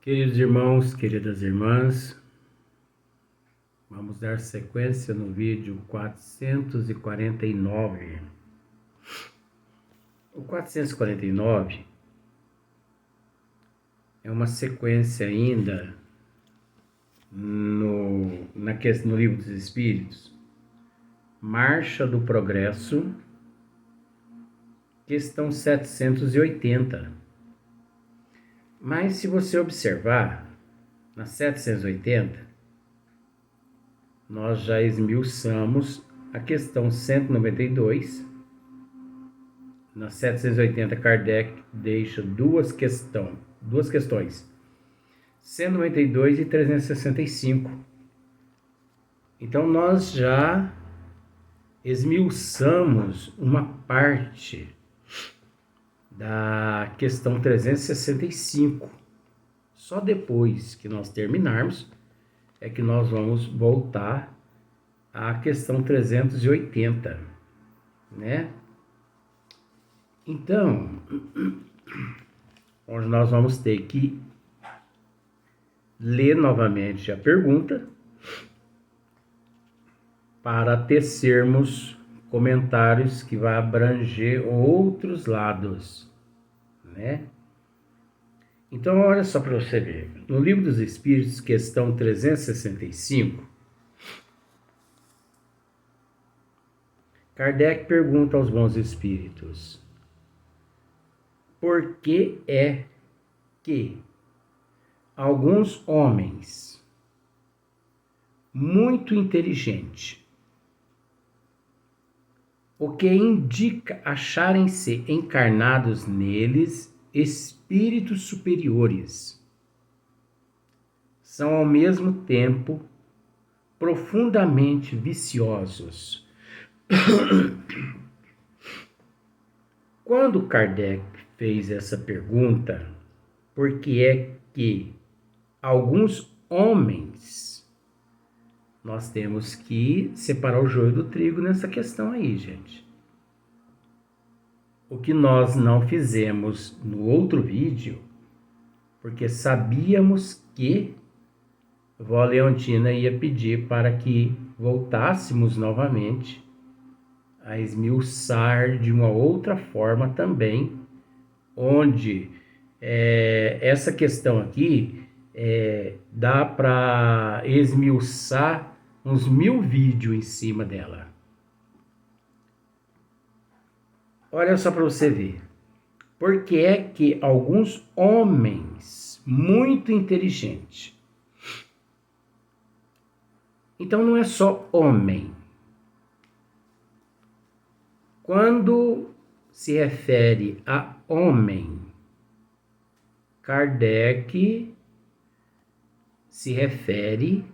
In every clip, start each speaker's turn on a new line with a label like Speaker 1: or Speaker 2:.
Speaker 1: Queridos irmãos, queridas irmãs, vamos dar sequência no vídeo 449. O 449 é uma sequência ainda no Livro dos Espíritos, Marcha do Progresso, questão 780. Mas se você observar, na 780, nós já esmiuçamos a questão 192. Na 780, Kardec deixa duas questões, 192 e 365. Então nós já esmiuçamos uma parte da questão 365. Só depois que nós terminarmos é que nós vamos voltar à questão 380, né? Então, onde nós vamos ter que ler novamente a pergunta para tecermos comentários que vai abranger outros lados, né? Então, olha só para você ver. No Livro dos Espíritos, questão 365, Kardec pergunta aos bons espíritos: por que é que alguns homens muito inteligentes, o que indica acharem-se encarnados neles espíritos superiores, são ao mesmo tempo profundamente viciosos? Quando Kardec fez essa pergunta, por que é que alguns homens, nós temos que separar o joio do trigo nessa questão aí, gente. O que nós não fizemos no outro vídeo, porque sabíamos que Vó Leontina ia pedir para que voltássemos novamente a esmiuçar de uma outra forma também, onde essa questão aqui dá para esmiuçar uns 1000 vídeos em cima dela. Olha só para você ver. Por que é que alguns homens muito inteligentes, então não é só homem, quando se refere a homem, Kardec se refere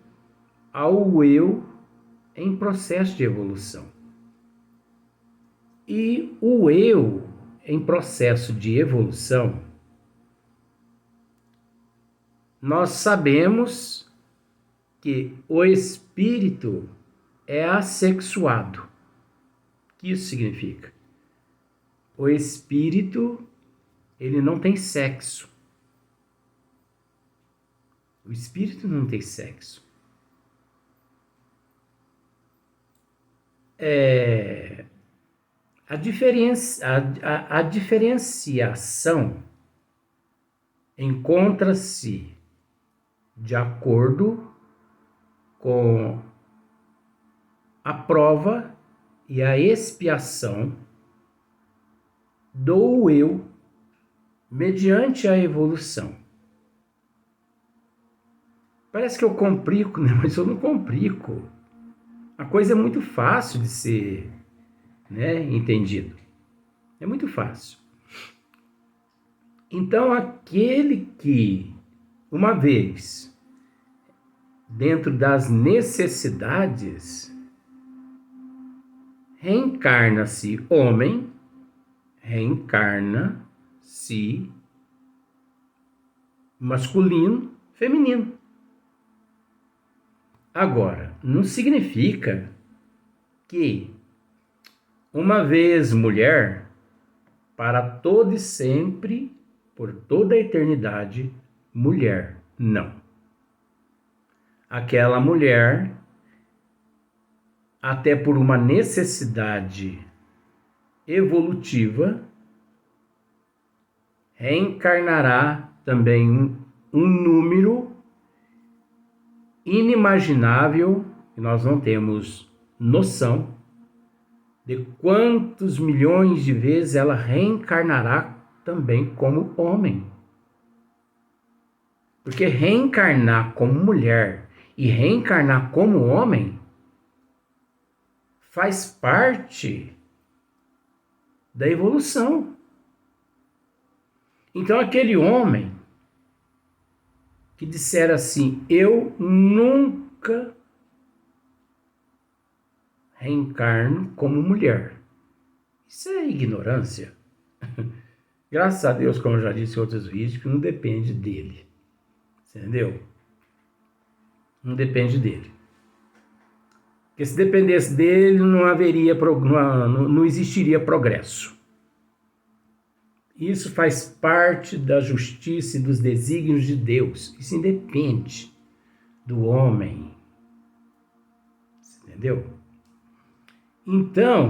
Speaker 1: ao eu em processo de evolução. E o eu em processo de evolução, nós sabemos que o espírito é assexuado. O que isso significa? O espírito, ele não tem sexo. O espírito não tem sexo. A diferenciação encontra-se de acordo com a prova e a expiação do eu mediante a evolução. Parece que eu complico, né? Mas eu não complico. A coisa é muito fácil de ser, entendido. É muito fácil. Então, aquele que, uma vez, dentro das necessidades, reencarna-se homem, reencarna-se masculino, feminino. Agora, não significa que, uma vez mulher, para todo e sempre, por toda a eternidade, mulher. Não. Aquela mulher, até por uma necessidade evolutiva, reencarnará também um número inimaginável, que nós não temos noção de quantos milhões de vezes ela reencarnará também como homem. Porque reencarnar como mulher e reencarnar como homem faz parte da evolução. Então aquele homem que disser assim, eu nunca reencarno como mulher. Isso é ignorância. Graças a Deus, como eu já disse em outros vídeos, que não depende dele. Entendeu? Não depende dele. Porque se dependesse dele, não existiria progresso. Isso faz parte da justiça e dos desígnios de Deus. Isso independe do homem. Entendeu? Então,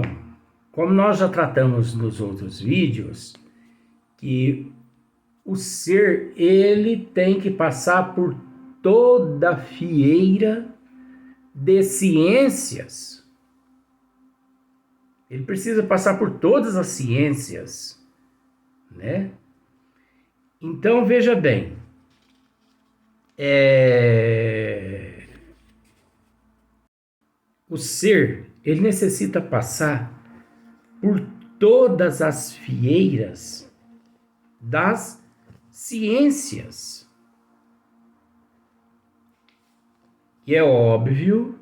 Speaker 1: como nós já tratamos nos outros vídeos, que o ser, ele tem que passar por toda a fieira de ciências. Ele precisa passar por todas as ciências, né? Então, veja bem, o ser, ele necessita passar por todas as fieiras das ciências. E é óbvio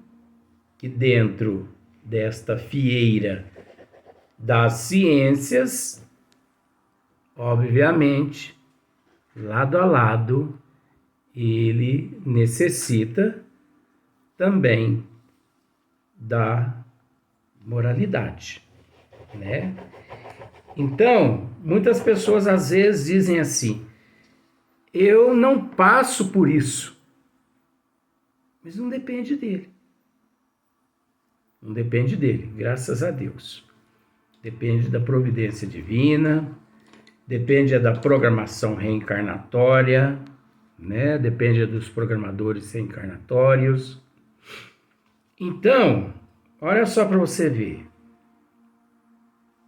Speaker 1: que dentro desta fieira das ciências, obviamente, lado a lado, ele necessita também da moralidade, né? Então, muitas pessoas às vezes dizem assim, eu não passo por isso. Mas não depende dele. Não depende dele, graças a Deus. Depende da providência divina, depende da programação reencarnatória, né? Depende dos programadores reencarnatórios. Então, olha só para você ver.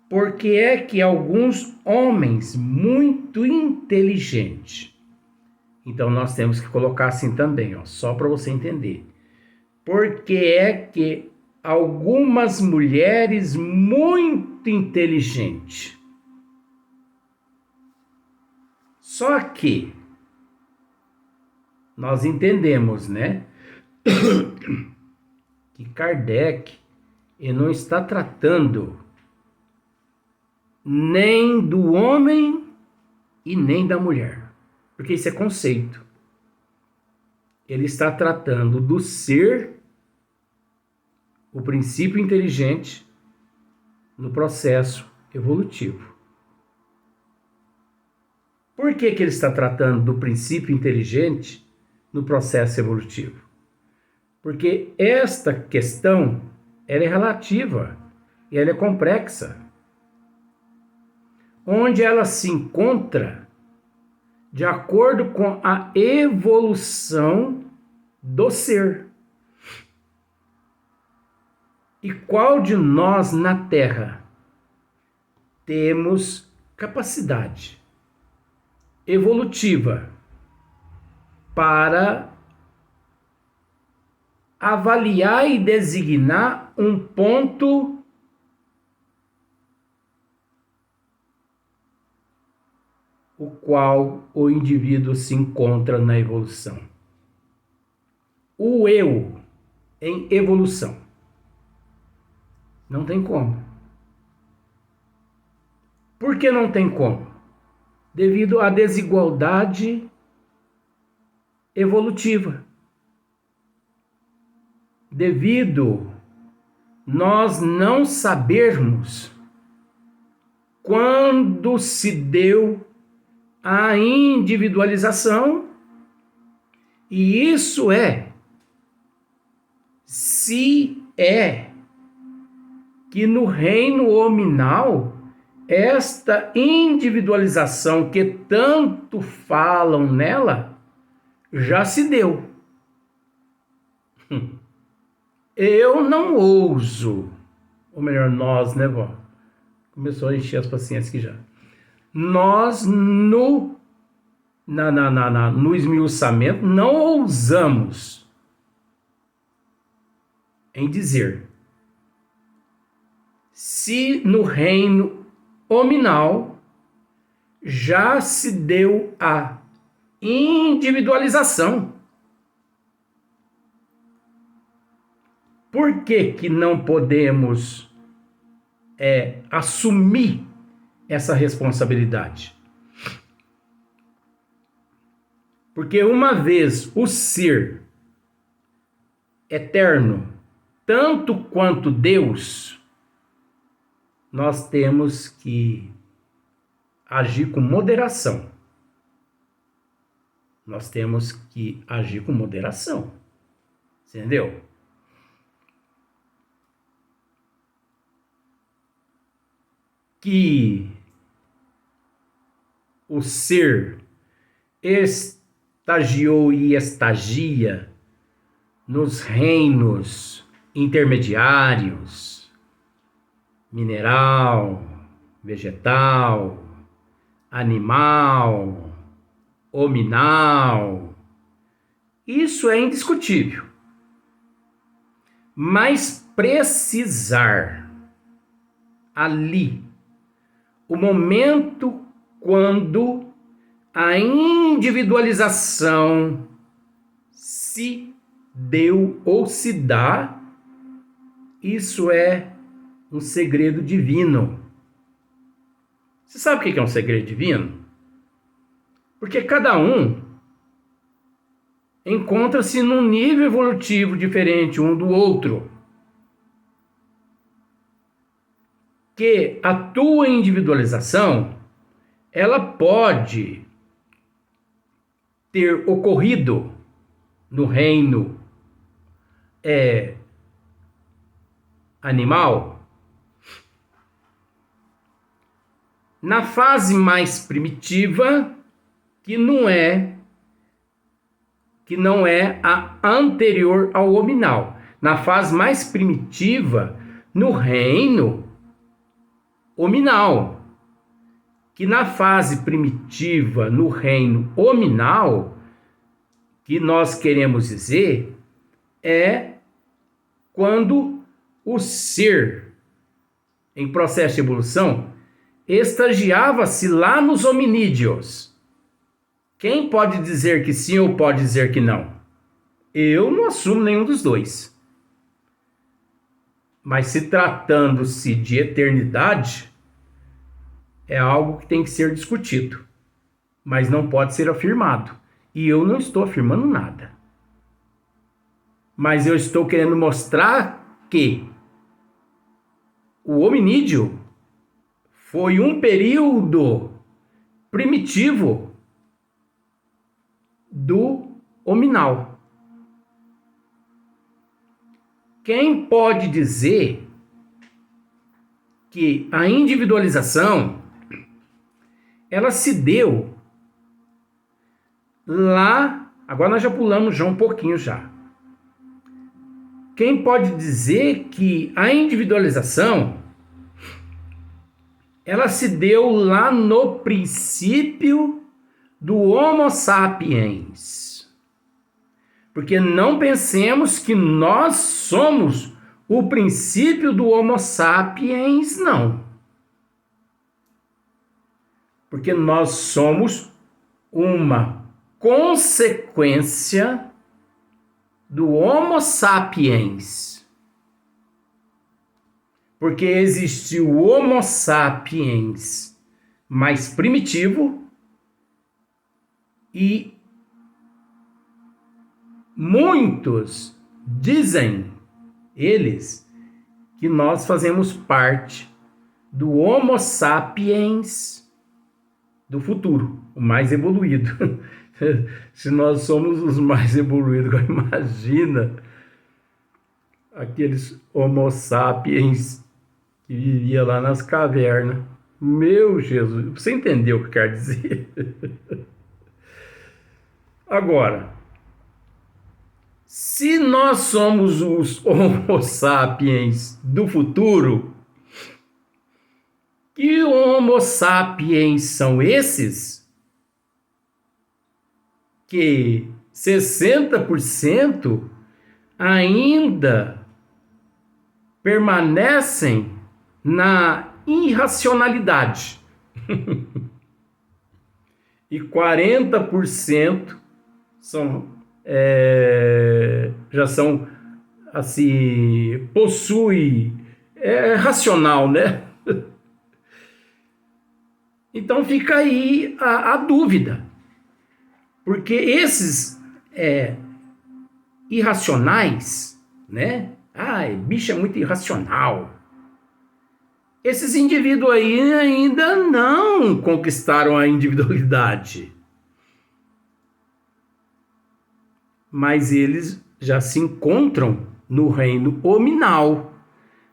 Speaker 1: Por que é que alguns homens muito inteligentes, então nós temos que colocar assim também, ó, só para você entender. Por que é que algumas mulheres muito inteligentes, só que nós entendemos, né, que Kardec ele não está tratando nem do homem e nem da mulher, porque isso é conceito. Ele está tratando do ser, o princípio inteligente, no processo evolutivo. Por que ele está tratando do princípio inteligente no processo evolutivo? Porque esta questão ela é relativa e ela é complexa. Onde ela se encontra de acordo com a evolução do ser. E qual de nós na Terra temos capacidade evolutiva para avaliar e designar um ponto o qual o indivíduo se encontra na evolução? O eu em evolução. Não tem como. Por que não tem como? Devido à desigualdade evolutiva. Devido nós não sabermos quando se deu a individualização E isso se é que no reino hominal, esta individualização que tanto falam nela, já se deu. Eu não ouso, ou melhor, nós, né, vó? Começou a encher as paciências aqui já. Nós, no esmiuçamento, não ousamos em dizer se no reino hominal já se deu a individualização. Por que não podemos assumir essa responsabilidade? Porque uma vez o ser eterno, tanto quanto Deus, nós temos que agir com moderação. Nós temos que agir com moderação. Entendeu? Que o ser estagiou e estagia nos reinos intermediários, mineral, vegetal, animal, hominal. Isso é indiscutível. Mas precisar ali o momento quando a individualização se deu ou se dá, isso é um segredo divino. Você sabe o que é um segredo divino? Porque cada um encontra-se num nível evolutivo diferente um do outro. Que a tua individualização, ela pode ter ocorrido no reino animal, na fase mais primitiva, que não é a anterior ao hominal. Na fase mais primitiva, no reino hominal, que na fase primitiva, no reino hominal, que nós queremos dizer, é quando o ser, em processo de evolução, estagiava-se lá nos hominídeos. Quem pode dizer que sim ou pode dizer que não? Eu não assumo nenhum dos dois. Mas se tratando-se de eternidade, é algo que tem que ser discutido, mas não pode ser afirmado. E eu não estou afirmando nada. Mas eu estou querendo mostrar que o hominídeo foi um período primitivo do hominal. Quem pode dizer que a individualização ela se deu lá, agora nós já pulamos já um pouquinho já. Quem pode dizer que a individualização ela se deu lá no princípio do Homo sapiens? Porque não pensemos que nós somos o princípio do Homo sapiens, não. Porque nós somos uma consequência do Homo sapiens. Porque existe o Homo sapiens mais primitivo e muitos dizem, eles, que nós fazemos parte do Homo sapiens do futuro, o mais evoluído. Se nós somos os mais evoluídos, imagina aqueles Homo sapiens que vivia lá nas cavernas. Meu Jesus, você entendeu o que quer dizer? Agora, se nós somos os Homo sapiens do futuro, que Homo sapiens são esses? Que 60% ainda permanecem na irracionalidade e 40% já são assim, possui racional, né? Então fica aí a dúvida, porque esses irracionais, né? Ai, bicho é muito irracional. Esses indivíduos aí ainda não conquistaram a individualidade. Mas eles já se encontram no reino hominal.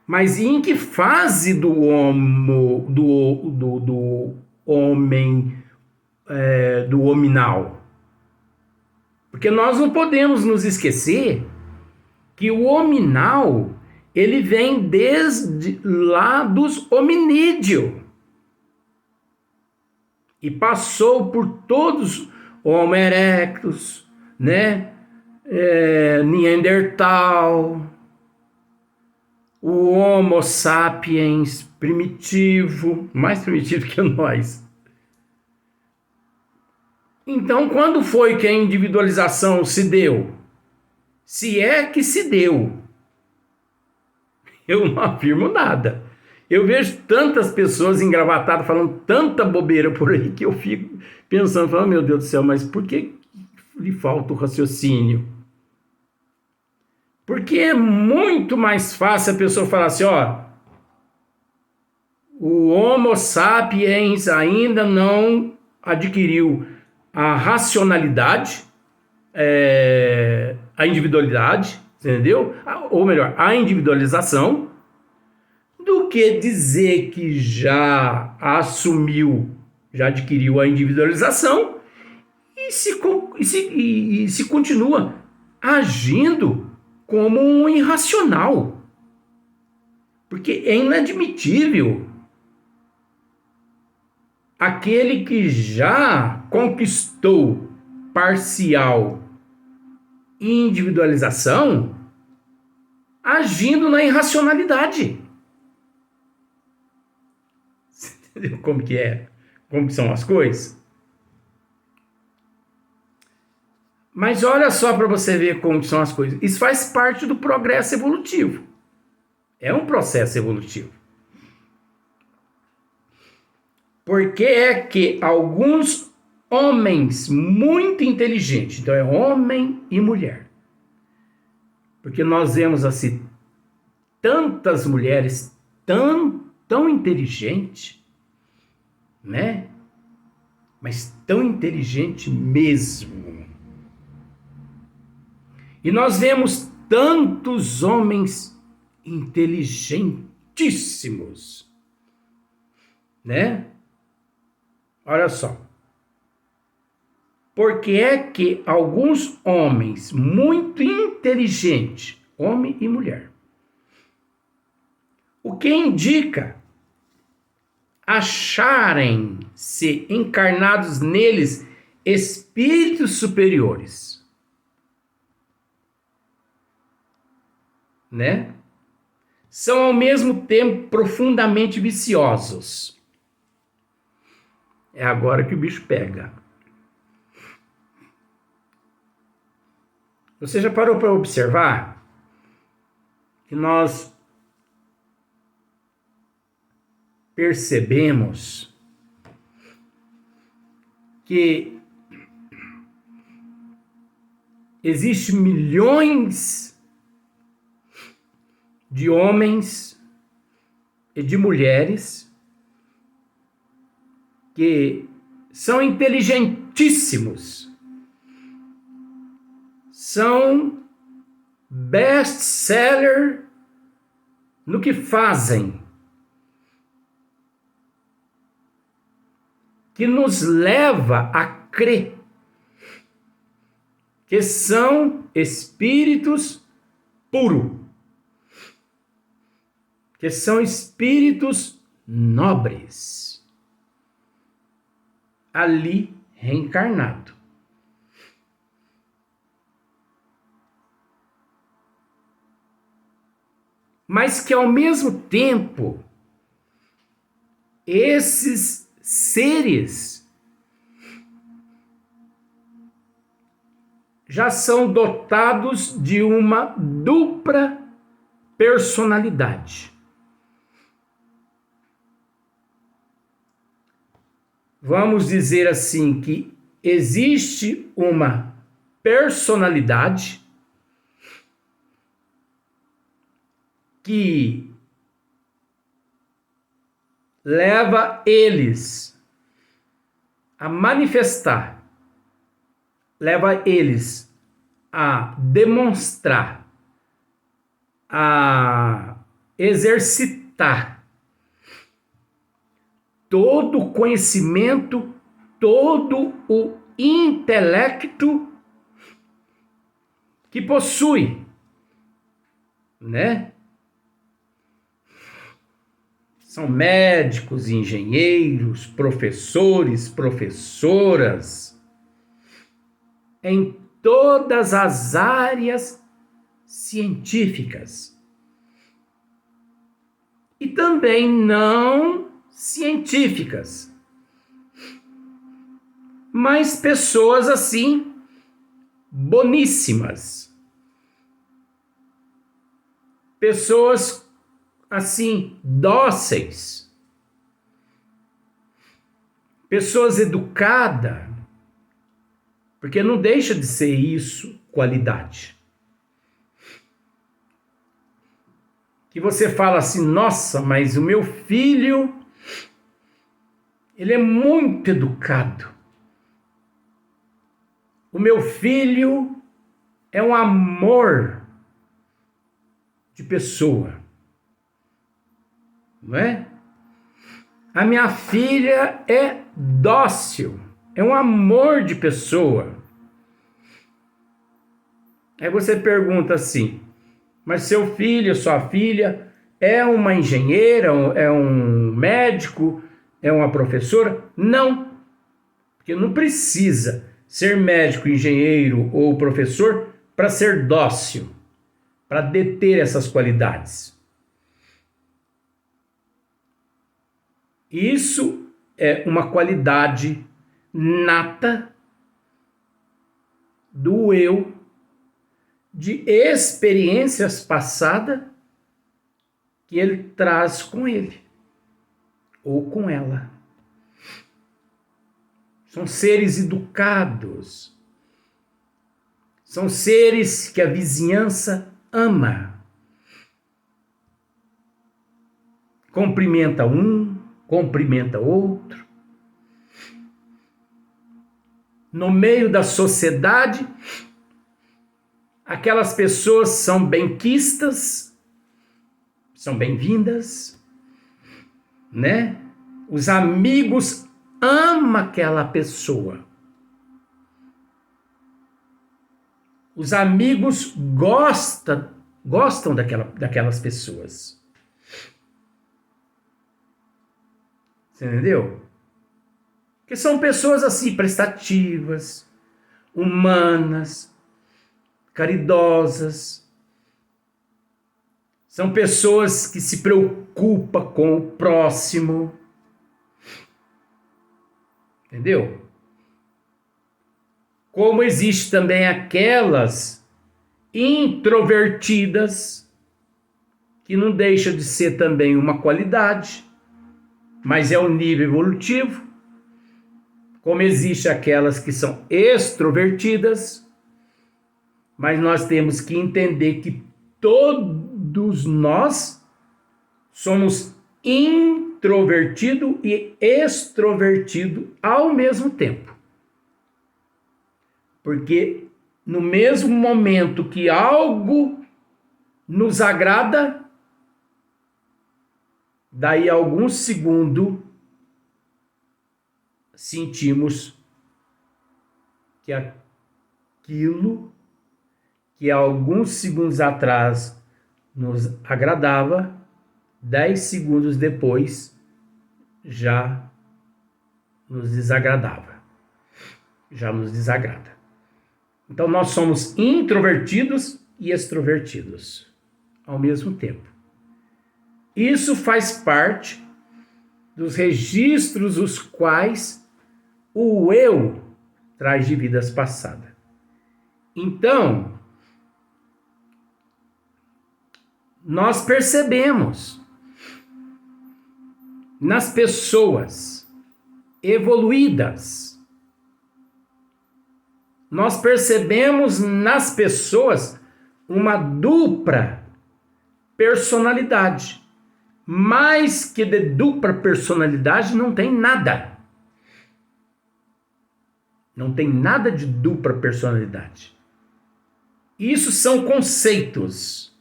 Speaker 1: Mas em que fase do homem, do hominal? Porque nós não podemos nos esquecer que o hominal, ele vem desde lá dos hominídeos e passou por todos, Homo erectus, né? Neandertal, o Homo sapiens primitivo, mais primitivo que nós. Então, quando foi que a individualização se deu? Se é que se deu. Eu não afirmo nada. Eu vejo tantas pessoas engravatadas falando tanta bobeira por aí que eu fico pensando, falando, meu Deus do céu, mas por que lhe falta o raciocínio? Porque é muito mais fácil a pessoa falar assim, ó, o Homo sapiens ainda não adquiriu a racionalidade, a individualidade, entendeu? Ou melhor, a individualização, do que dizer que já assumiu, já adquiriu a individualização e se continua agindo como um irracional. Porque é inadmitível aquele que já conquistou parcial individualização agindo na irracionalidade. Você entendeu como que é? Como que são as coisas? Mas olha só para você ver como são as coisas. Isso faz parte do progresso evolutivo. É um processo evolutivo. Porque é que alguns homens muito inteligentes, então é homem e mulher. Porque nós vemos assim tantas mulheres tão inteligentes, né? Mas tão inteligente mesmo. E nós vemos tantos homens inteligentíssimos, né? Olha só. Porque é que alguns homens muito inteligentes, homem e mulher, o que indica acharem-se encarnados neles espíritos superiores, né? São ao mesmo tempo profundamente viciosos. É agora que o bicho pega. Você já parou para observar que nós percebemos que existem milhões de homens e de mulheres que são inteligentíssimos, são best-seller no que fazem, que nos leva a crer que são espíritos puros, que são espíritos nobres, ali reencarnado. Mas que ao mesmo tempo, esses seres já são dotados de uma dupla personalidade. Vamos dizer assim que existe uma personalidade que leva eles a manifestar, leva eles a demonstrar, a exercitar todo o conhecimento, todo o intelecto que possui, né? São médicos, engenheiros, professores, professoras, em todas as áreas científicas. E também não científicas. Mas pessoas assim, boníssimas. Pessoas assim, dóceis, pessoas educadas, porque não deixa de ser isso qualidade. Que você fala assim, nossa, mas o meu filho, ele é muito educado. O meu filho é um amor de pessoa. Não é? A minha filha é dócil, é um amor de pessoa. Aí você pergunta assim, mas seu filho, sua filha é uma engenheira, é um médico, é uma professora? Não, porque não precisa ser médico, engenheiro ou professor para ser dócil, para deter essas qualidades. Isso é uma qualidade nata do eu, de experiências passadas que ele traz com ele ou com ela. São seres educados, são seres que a vizinhança ama. Cumprimenta um, cumprimenta outro. No meio da sociedade, aquelas pessoas são benquistas, são bem-vindas, né? Os amigos amam aquela pessoa. Os amigos gostam daquelas pessoas. Você entendeu? Porque são pessoas assim, prestativas, humanas, caridosas. São pessoas que se preocupam com o próximo. Entendeu? Como existe também aquelas introvertidas, que não deixa de ser também uma qualidade, mas é um nível evolutivo. Como existe aquelas que são extrovertidas, mas nós temos que entender que todos nós somos introvertido e extrovertido ao mesmo tempo. Porque no mesmo momento que algo nos agrada, daí a alguns segundos, sentimos que aquilo que alguns segundos atrás nos agradava, 10 segundos depois já nos desagradava. Já nos desagrada. Então nós somos introvertidos e extrovertidos ao mesmo tempo. Isso faz parte dos registros os quais o eu traz de vidas passadas. Então, nós percebemos nas pessoas evoluídas, nós percebemos nas pessoas uma dupla personalidade. Mais que de dupla personalidade não tem nada. Não tem nada de dupla personalidade. Isso são conceitos.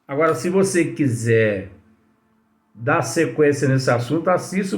Speaker 1: Agora, se você quiser dar sequência nesse assunto, assista